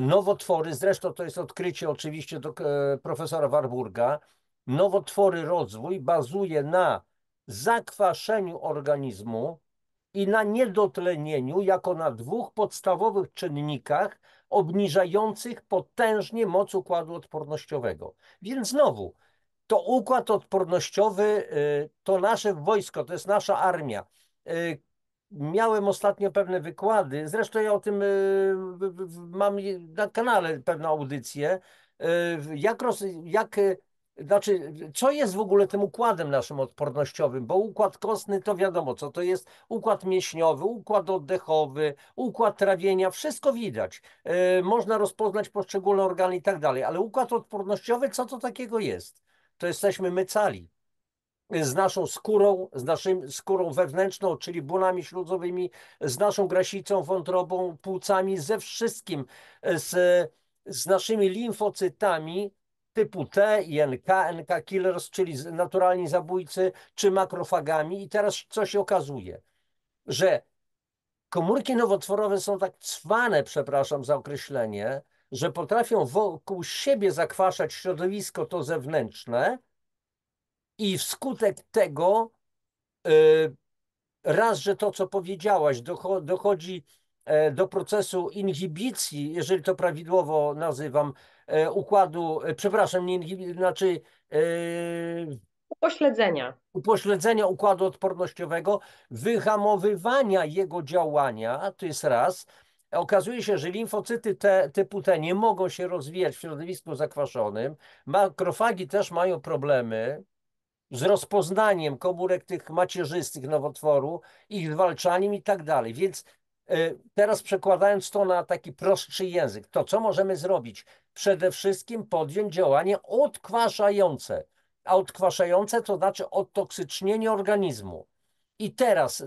nowotwory, zresztą to jest odkrycie oczywiście do profesora Warburga, nowotwory rozwój bazuje na zakwaszeniu organizmu i na niedotlenieniu jako na dwóch podstawowych czynnikach obniżających potężnie moc układu odpornościowego. Więc znowu, to układ odpornościowy to nasze wojsko, to jest nasza armia. Miałem ostatnio pewne wykłady, zresztą ja o tym mam na kanale pewną audycję, znaczy, co jest w ogóle tym układem naszym odpornościowym, bo układ kostny to wiadomo co, to jest układ mięśniowy, układ oddechowy, układ trawienia, wszystko widać. Można rozpoznać poszczególne organy i tak dalej, ale układ odpornościowy, co to takiego jest? To jesteśmy my cali z naszą skórą, z naszą skórą wewnętrzną, czyli błonami śluzowymi, z naszą grasicą, wątrobą, płucami, ze wszystkim, z, z naszymi limfocytami typu T i NK killers, czyli naturalni zabójcy, czy makrofagami. I teraz co się okazuje? Że komórki nowotworowe są tak cwane, przepraszam za określenie, że potrafią wokół siebie zakwaszać środowisko to zewnętrzne, i wskutek tego raz, że to, co powiedziałaś, dochodzi do procesu inhibicji, jeżeli to prawidłowo nazywam, układu, przepraszam, nie znaczy
Upośledzenia.
upośledzenia układu odpornościowego, wyhamowywania jego działania, to jest raz. Okazuje się, że limfocyty typu T nie mogą się rozwijać w środowisku zakwaszonym, makrofagi też mają problemy z rozpoznaniem komórek tych macierzystych nowotworu, ich zwalczaniem i tak dalej. Więc teraz przekładając to na taki prostszy język, to co możemy zrobić? Przede wszystkim podjąć działanie odkwaszające. A odkwaszające to znaczy odtoksycznienie organizmu. I teraz,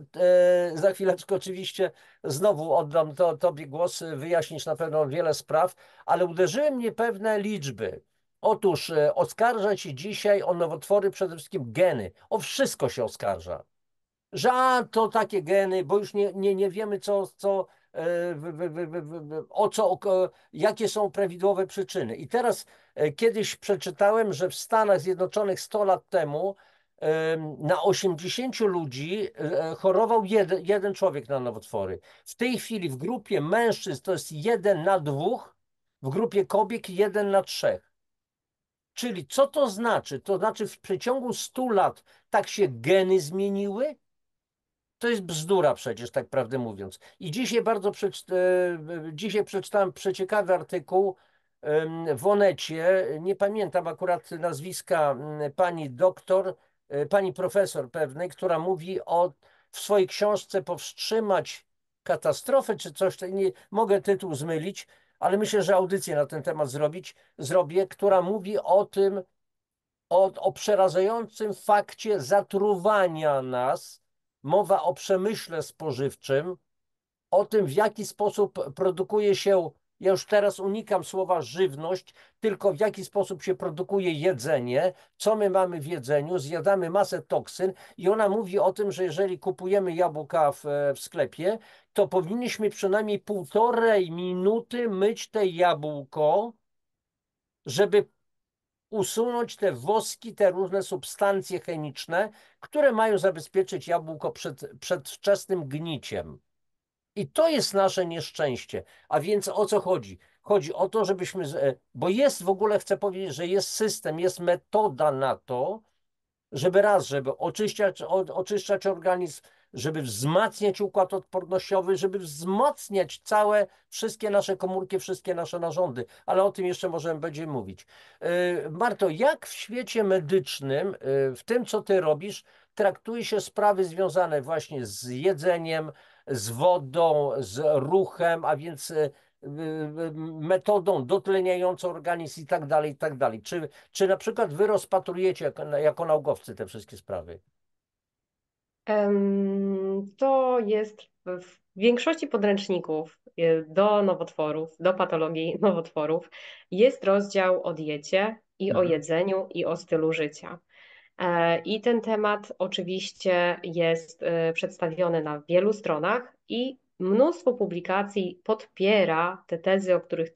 za chwileczkę oczywiście znowu oddam tobie głos, wyjaśnisz na pewno wiele spraw, ale uderzyły mnie pewne liczby. Otóż oskarża się dzisiaj o nowotwory przede wszystkim geny. O wszystko się oskarża. Że to takie geny, bo już nie wiemy jakie są prawidłowe przyczyny. I teraz kiedyś przeczytałem, że w Stanach Zjednoczonych 100 lat temu na 80 ludzi chorował jeden człowiek na nowotwory. W tej chwili w grupie mężczyzn to jest 1 na 2, w grupie kobiet 1 na 3. Czyli co to znaczy? To znaczy w przeciągu 100 lat tak się geny zmieniły? To jest bzdura przecież, tak prawdę mówiąc. I dzisiaj dzisiaj przeczytałem przeciekawy artykuł w Onecie, nie pamiętam akurat nazwiska pani doktor, pani profesor pewnej, która mówi w swojej książce Powstrzymać katastrofę, czy coś, nie mogę tytuł zmylić, ale myślę, że audycję na ten temat zrobię, która mówi o tym, o przerażającym fakcie zatruwania nas. Mowa o przemyśle spożywczym, o tym, w jaki sposób produkuje się, ja już teraz unikam słowa żywność, tylko w jaki sposób się produkuje jedzenie, co my mamy w jedzeniu, zjadamy masę toksyn i ona mówi o tym, że jeżeli kupujemy jabłka w sklepie, to powinniśmy przynajmniej 1,5 minuty myć te jabłko, żeby usunąć te woski, te różne substancje chemiczne, które mają zabezpieczyć jabłko przed wczesnym gniciem. I to jest nasze nieszczęście. A więc o co chodzi? Chodzi o to, żebyśmy, bo jest w ogóle, chcę powiedzieć, że jest system, jest metoda na to, żeby oczyszczać organizm, żeby wzmacniać układ odpornościowy, żeby wzmacniać wszystkie nasze komórki, wszystkie nasze narządy. Ale o tym jeszcze będziemy mówić. Marto, jak w świecie medycznym, w tym, co ty robisz, traktuje się sprawy związane właśnie z jedzeniem, z wodą, z ruchem, a więc metodą dotleniającą organizm i tak dalej, i tak dalej. Czy na przykład wy rozpatrujecie jako naukowcy te wszystkie sprawy?
To jest w większości podręczników do nowotworów, do patologii nowotworów, jest rozdział o diecie i o
Mhm.
jedzeniu i o stylu życia. I ten temat oczywiście jest przedstawiony na wielu stronach i mnóstwo publikacji podpiera te tezy, o których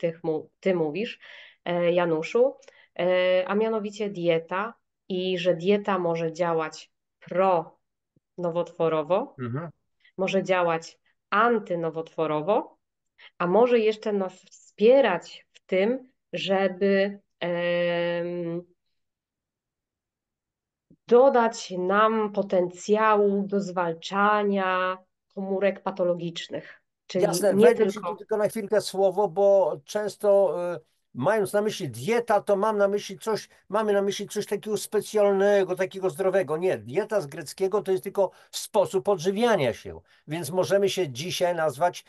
ty mówisz, Januszu, a mianowicie dieta i że dieta może działać pronowotworowo,
Mhm.
może działać antynowotworowo, a może jeszcze nas wspierać w tym, żeby dodać nam potencjału do zwalczania komórek patologicznych, czyli
Jasne,
nie
wejdę ci tu
tylko.
tylko na chwilkę słowo, bo często mając na myśli dieta, to mamy na myśli coś takiego specjalnego, takiego zdrowego. Nie, dieta z greckiego to jest tylko sposób odżywiania się, więc możemy się dzisiaj nazwać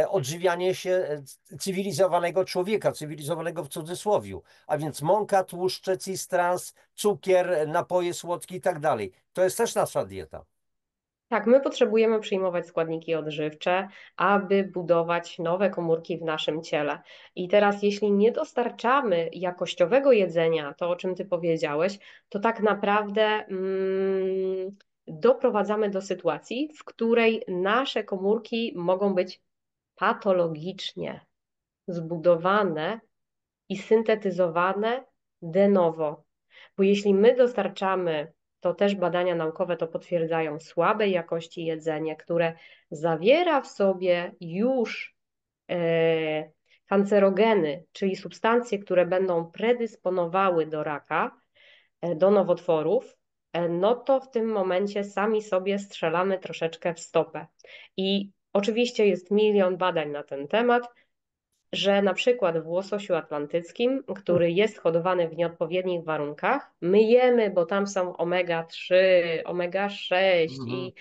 odżywianie się cywilizowanego człowieka, cywilizowanego w cudzysłowiu, a więc mąka, tłuszcze, cis trans, cukier, napoje słodkie i tak dalej. To jest też nasza dieta.
Tak, my potrzebujemy przyjmować składniki odżywcze, aby budować nowe komórki w naszym ciele. I teraz, jeśli nie dostarczamy jakościowego jedzenia, to o czym ty powiedziałeś, to tak naprawdę doprowadzamy do sytuacji, w której nasze komórki mogą być patologicznie zbudowane i syntetyzowane de novo. Bo jeśli my dostarczamy, to też badania naukowe to potwierdzają, słabej jakości jedzenie, które zawiera w sobie już e, kancerogeny, czyli substancje, które będą predysponowały do raka, do nowotworów, no to w tym momencie sami sobie strzelamy troszeczkę w stopę. I oczywiście jest milion badań na ten temat, że na przykład w łososiu atlantyckim, który jest hodowany w nieodpowiednich warunkach, my jemy, bo tam są omega-3, omega-6
Mhm.
i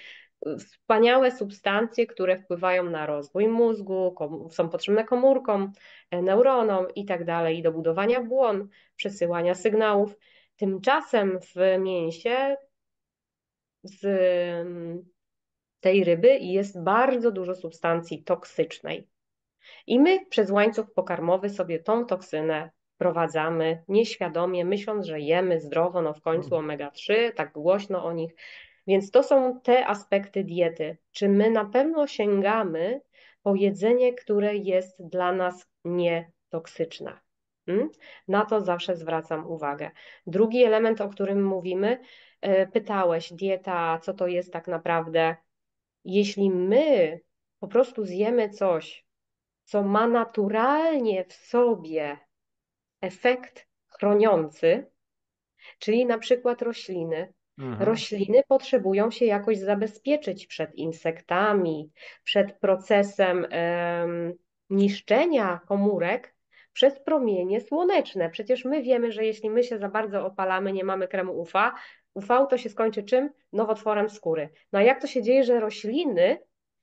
wspaniałe substancje, które wpływają na rozwój mózgu, są potrzebne komórkom, neuronom i tak dalej, do budowania błon, przesyłania sygnałów. Tymczasem w mięsie z tej ryby jest bardzo dużo substancji toksycznej. I my przez łańcuch pokarmowy sobie tą toksynę wprowadzamy nieświadomie, myśląc, że jemy zdrowo, no w końcu
Mhm.
omega-3, tak głośno o nich. Więc to są te aspekty diety. Czy my na pewno sięgamy po jedzenie, które jest dla nas nietoksyczne? Hmm? Na to zawsze zwracam uwagę. Drugi element, o którym mówimy, pytałeś, dieta, co to jest tak naprawdę? Jeśli my po prostu zjemy coś, co ma naturalnie w sobie efekt chroniący, czyli na przykład rośliny.
Mhm.
Rośliny potrzebują się jakoś zabezpieczyć przed insektami, przed procesem niszczenia komórek przez promienie słoneczne. Przecież my wiemy, że jeśli my się za bardzo opalamy, nie mamy kremu UV, to się skończy czym? Nowotworem skóry. No a jak to się dzieje, że rośliny,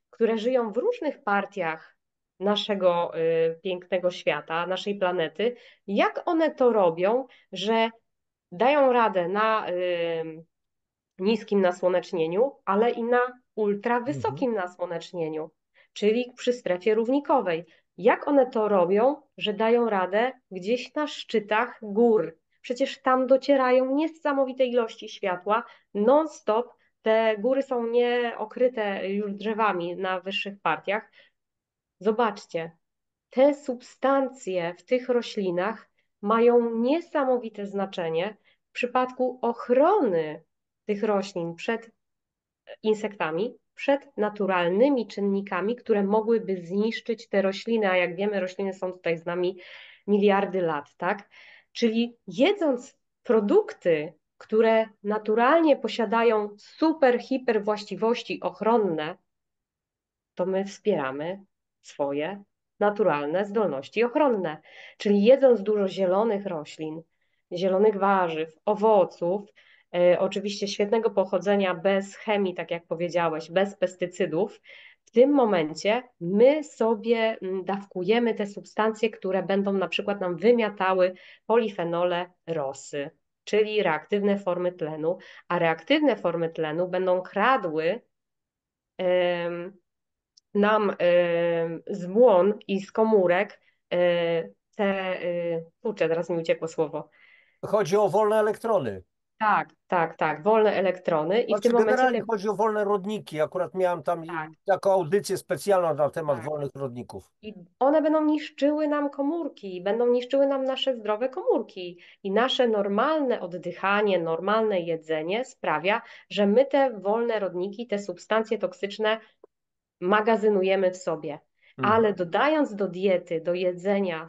które żyją w różnych partiach naszego pięknego świata, naszej planety, jak one to robią, że dają radę na niskim nasłonecznieniu, ale i na
Mhm.
ultrawysokim nasłonecznieniu, czyli przy strefie równikowej. Jak one to robią, że dają radę gdzieś na szczytach gór? Przecież tam docierają niesamowite ilości światła non-stop. Te góry są nieokryte już drzewami na wyższych partiach. Zobaczcie, te substancje w tych roślinach mają niesamowite znaczenie w przypadku ochrony tych roślin przed insektami, przed naturalnymi czynnikami, które mogłyby zniszczyć te rośliny, a jak wiemy, rośliny są tutaj z nami miliardy lat, tak? Czyli jedząc produkty, które naturalnie posiadają super, hiper właściwości ochronne, to my wspieramy swoje naturalne zdolności ochronne. Czyli jedząc dużo zielonych roślin, zielonych warzyw, owoców, oczywiście świetnego pochodzenia, bez chemii, tak jak powiedziałeś, bez pestycydów, w tym momencie my sobie dawkujemy te substancje, które będą na przykład nam wymiatały polifenole rosy. czyli reaktywne formy tlenu, a reaktywne formy tlenu będą kradły em, nam z błon i z komórek kurczę, teraz mi uciekło słowo.
Chodzi o wolne elektrony.
Tak, tak, tak, wolne elektrony i w tym
Znaczy
momencie
generalnie
te,
chodzi o wolne rodniki. Akurat miałem tam
tak,
taką audycję specjalną na temat
tak.
wolnych rodników.
I one będą niszczyły nam komórki, będą niszczyły nam nasze zdrowe komórki. I nasze normalne oddychanie, normalne jedzenie sprawia, że my te wolne rodniki, te substancje toksyczne magazynujemy w sobie.
Mhm.
Ale dodając do diety, do jedzenia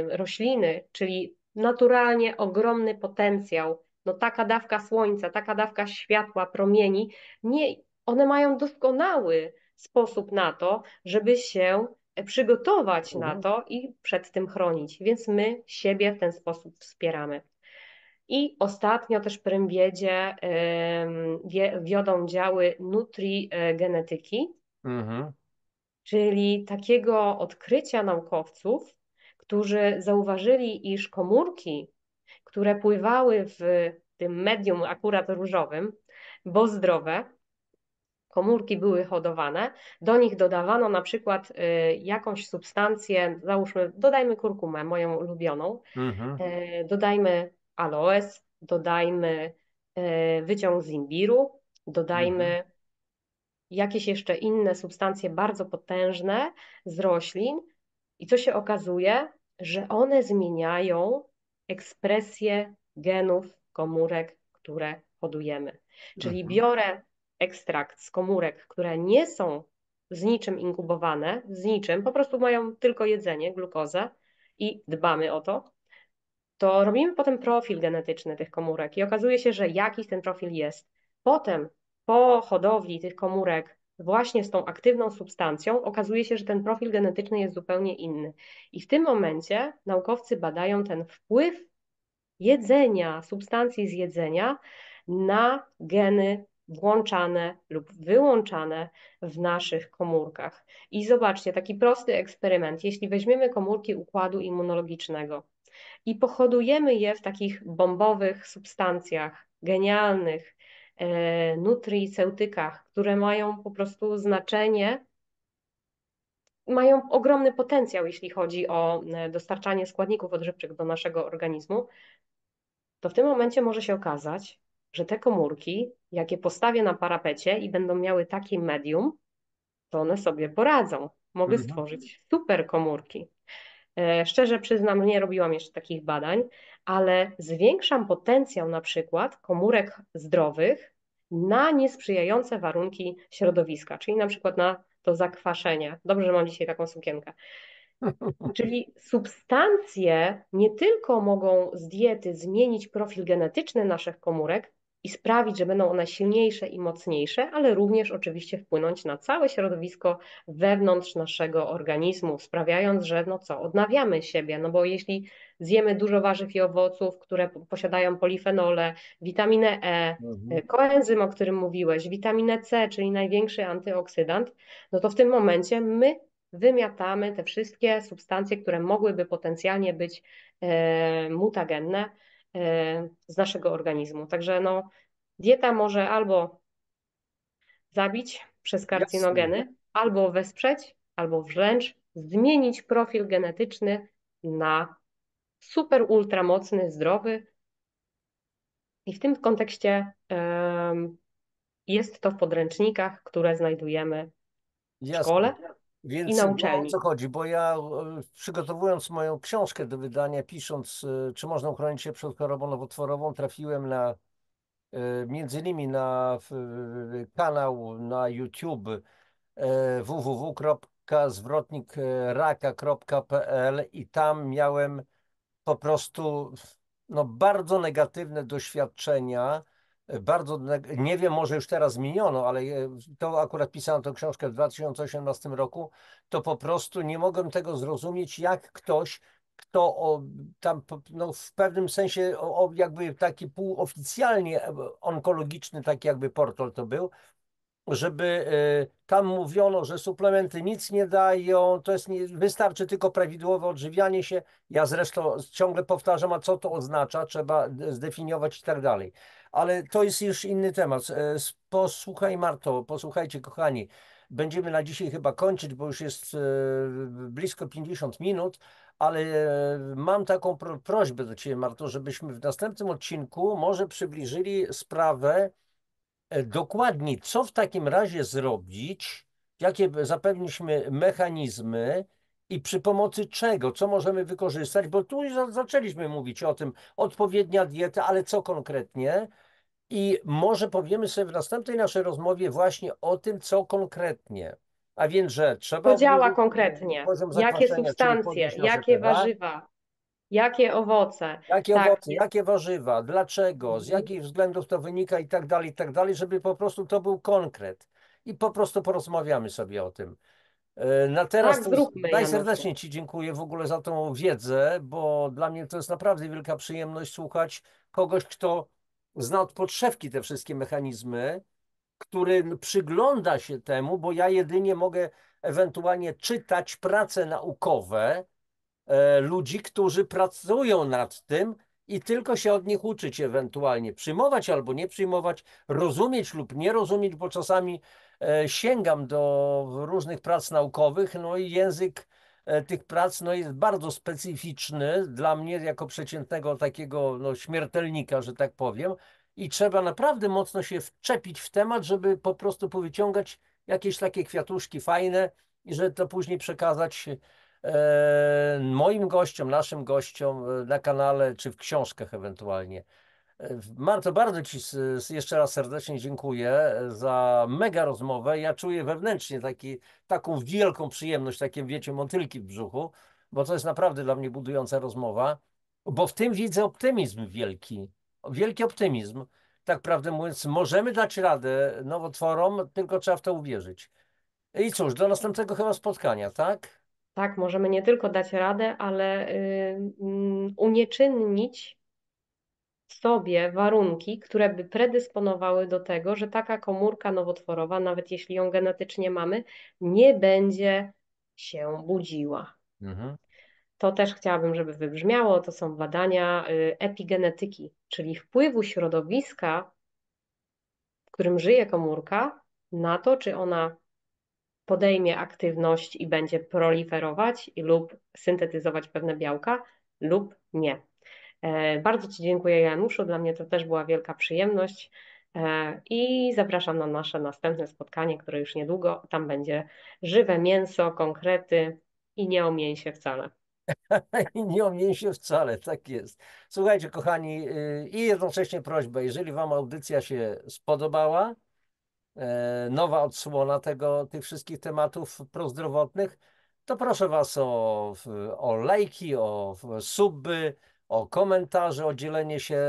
rośliny, czyli naturalnie ogromny potencjał, no taka dawka słońca, taka dawka światła, promieni, nie, one mają doskonały sposób na to, żeby się przygotować na
Mhm.
to i przed tym chronić. Więc my siebie w ten sposób wspieramy. I ostatnio też Prymwiedzie wiodą działy nutrigenetyki,
Mhm.
czyli takiego odkrycia naukowców, którzy zauważyli, iż komórki, które pływały w tym medium akurat różowym, bo zdrowe, komórki były hodowane, do nich dodawano na przykład jakąś substancję, załóżmy, dodajmy kurkumę, moją ulubioną,
Mhm.
dodajmy aloes, dodajmy wyciąg z imbiru,
Mhm.
dodajmy jakieś jeszcze inne substancje bardzo potężne z roślin i co się okazuje, że one zmieniają ekspresję genów komórek, które hodujemy. Czyli
Mhm.
biorę ekstrakt z komórek, które nie są z niczym inkubowane, z niczym, po prostu mają tylko jedzenie, glukozę i dbamy o to, to robimy potem profil genetyczny tych komórek i okazuje się, że jakiś ten profil jest. Potem po hodowli tych komórek właśnie z tą aktywną substancją okazuje się, że ten profil genetyczny jest zupełnie inny. I w tym momencie naukowcy badają ten wpływ jedzenia, substancji z jedzenia na geny włączane lub wyłączane w naszych komórkach. I zobaczcie, taki prosty eksperyment. Jeśli weźmiemy komórki układu immunologicznego, i pohodujemy je w takich bombowych substancjach, genialnych nutriceutykach, które mają po prostu znaczenie, mają ogromny potencjał, jeśli chodzi o dostarczanie składników odżywczych do naszego organizmu, to w tym momencie może się okazać, że te komórki, jak je postawię na parapecie i będą miały takie medium, to one sobie poradzą. Mogę
Mhm.
stworzyć super komórki. Szczerze przyznam, nie robiłam jeszcze takich badań, ale zwiększam potencjał na przykład komórek zdrowych na niesprzyjające warunki środowiska, czyli na przykład na to zakwaszenie. Dobrze, że mam dzisiaj taką sukienkę. Czyli substancje nie tylko mogą z diety zmienić profil genetyczny naszych komórek i sprawić, że będą one silniejsze i mocniejsze, ale również oczywiście wpłynąć na całe środowisko wewnątrz naszego organizmu, sprawiając, że no co, odnawiamy siebie, no bo jeśli zjemy dużo warzyw i owoców, które posiadają polifenole, witaminę E,
Mhm.
koenzym, o którym mówiłeś, witaminę C, czyli największy antyoksydant, no to w tym momencie my wymiatamy te wszystkie substancje, które mogłyby potencjalnie być mutagenne z naszego organizmu. Także no, dieta może albo zabić przez
Jasne.
karcinogeny, albo wesprzeć, albo wręcz zmienić profil genetyczny na super ultramocny, zdrowy. I w tym kontekście jest to w podręcznikach, które znajdujemy w
Jasne.
szkole i
Więc
na
no, o
uczelni.
co chodzi? Bo ja przygotowując moją książkę do wydania, pisząc, czy można uchronić się przed chorobą nowotworową, trafiłem na między innymi na kanał na YouTube www.zwrotnikraka.pl i tam miałem po prostu no, bardzo negatywne doświadczenia. Nie wiem, może już teraz zmieniono, ale to akurat pisałem tę książkę w 2018 roku, to po prostu nie mogłem tego zrozumieć, jak ktoś, kto tam no, w pewnym sensie jakby taki półoficjalnie onkologiczny, taki jakby portal to był, żeby tam mówiono, że suplementy nic nie dają, to jest nie, wystarczy tylko prawidłowe odżywianie się. Ja zresztą ciągle powtarzam, a co to oznacza, trzeba zdefiniować i tak dalej. Ale to jest już inny temat. Posłuchaj, Marto, posłuchajcie, kochani. Będziemy na dzisiaj chyba kończyć, bo już jest blisko 50 minut, ale mam taką prośbę do Ciebie, Marto, żebyśmy w następnym odcinku może przybliżyli sprawę dokładnie, co w takim razie zrobić, jakie zapewniśmy mechanizmy i przy pomocy czego, co możemy wykorzystać, bo tu już zaczęliśmy mówić o tym, odpowiednia dieta, ale co konkretnie? I może powiemy sobie w następnej naszej rozmowie właśnie o tym, co konkretnie. A więc, że trzeba
To działa
obniżyć
konkretnie.
poziom
Jakie
zakwaszenia, czyli
substancje,
podnieść nasze
jakie
pH.
warzywa, jakie owoce.
Jakie
Tak,
owoce, jakie warzywa, dlaczego, z
mhm.
jakich względów to wynika i tak dalej, żeby po prostu to był konkret. I po prostu porozmawiamy sobie o tym. Na teraz
Tak,
to
zróbmy, Januszu.
najserdeczniej Ci dziękuję w ogóle za tą wiedzę, bo dla mnie to jest naprawdę wielka przyjemność słuchać kogoś, kto zna od podszewki te wszystkie mechanizmy, który przygląda się temu, bo ja jedynie mogę ewentualnie czytać prace naukowe, ludzi, którzy pracują nad tym i tylko się od nich uczyć ewentualnie, przyjmować albo nie przyjmować, rozumieć lub nie rozumieć, bo czasami sięgam do różnych prac naukowych, no i język tych prac no, jest bardzo specyficzny dla mnie jako przeciętnego takiego no, śmiertelnika, że tak powiem, i trzeba naprawdę mocno się wczepić w temat, żeby po prostu powyciągać jakieś takie kwiatuszki fajne i żeby to później przekazać moim gościom, naszym gościom na kanale, czy w książkach ewentualnie. Marto, bardzo Ci jeszcze raz serdecznie dziękuję za mega rozmowę. Ja czuję wewnętrznie taką wielką przyjemność, takie wiecie, motylki w brzuchu, bo to jest naprawdę dla mnie budująca rozmowa, bo w tym widzę optymizm wielki, wielki optymizm. Tak prawdę mówiąc, możemy dać radę nowotworom, tylko trzeba w to uwierzyć. I cóż, do następnego chyba spotkania, tak?
Tak, możemy nie tylko dać radę, ale unieczynnić sobie warunki, które by predysponowały do tego, że taka komórka nowotworowa, nawet jeśli ją genetycznie mamy, nie będzie się budziła.
Mhm.
To też chciałabym, żeby wybrzmiało. To są badania epigenetyki, czyli wpływu środowiska, w którym żyje komórka, na to, czy ona podejmie aktywność i będzie proliferować lub syntetyzować pewne białka, lub nie. Bardzo Ci dziękuję, Januszu. Dla mnie to też była wielka przyjemność i zapraszam na nasze następne spotkanie, które już niedługo. Tam będzie żywe mięso, konkrety i nie o mięsie wcale.
I nie o mięsie wcale, tak jest. Słuchajcie, kochani, i jednocześnie prośba, jeżeli Wam audycja się spodobała, nowa odsłona tych wszystkich tematów prozdrowotnych, to proszę Was o lajki, o suby, o komentarze, o dzielenie się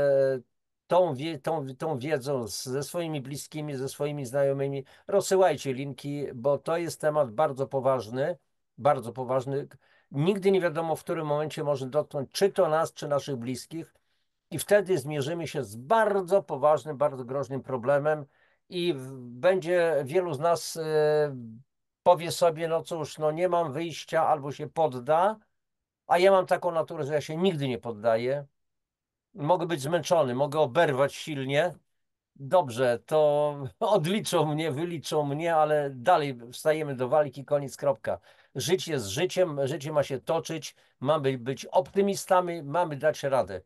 tą wiedzą ze swoimi bliskimi, ze swoimi znajomymi. Rozsyłajcie linki, bo to jest temat bardzo poważny, bardzo poważny. Nigdy nie wiadomo, w którym momencie może dotknąć czy to nas, czy naszych bliskich. I wtedy zmierzymy się z bardzo poważnym, bardzo groźnym problemem i będzie wielu z nas powie sobie, no cóż, no nie mam wyjścia, albo się podda, a ja mam taką naturę, że ja się nigdy nie poddaję. Mogę być zmęczony, mogę oberwać silnie. Dobrze, to odliczą mnie, wyliczą mnie, ale dalej wstajemy do walki, koniec, kropka. Życie jest życiem, życie ma się toczyć, mamy być optymistami, mamy dać radę.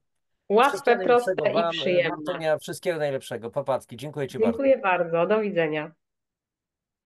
Łatwe,
Wszystkiego
proste
najlepszego
i
Wam,
przyjemne.
Martynia, wszystkiego najlepszego. Papatki, dziękuję Ci bardzo.
Dziękuję bardzo. Do widzenia.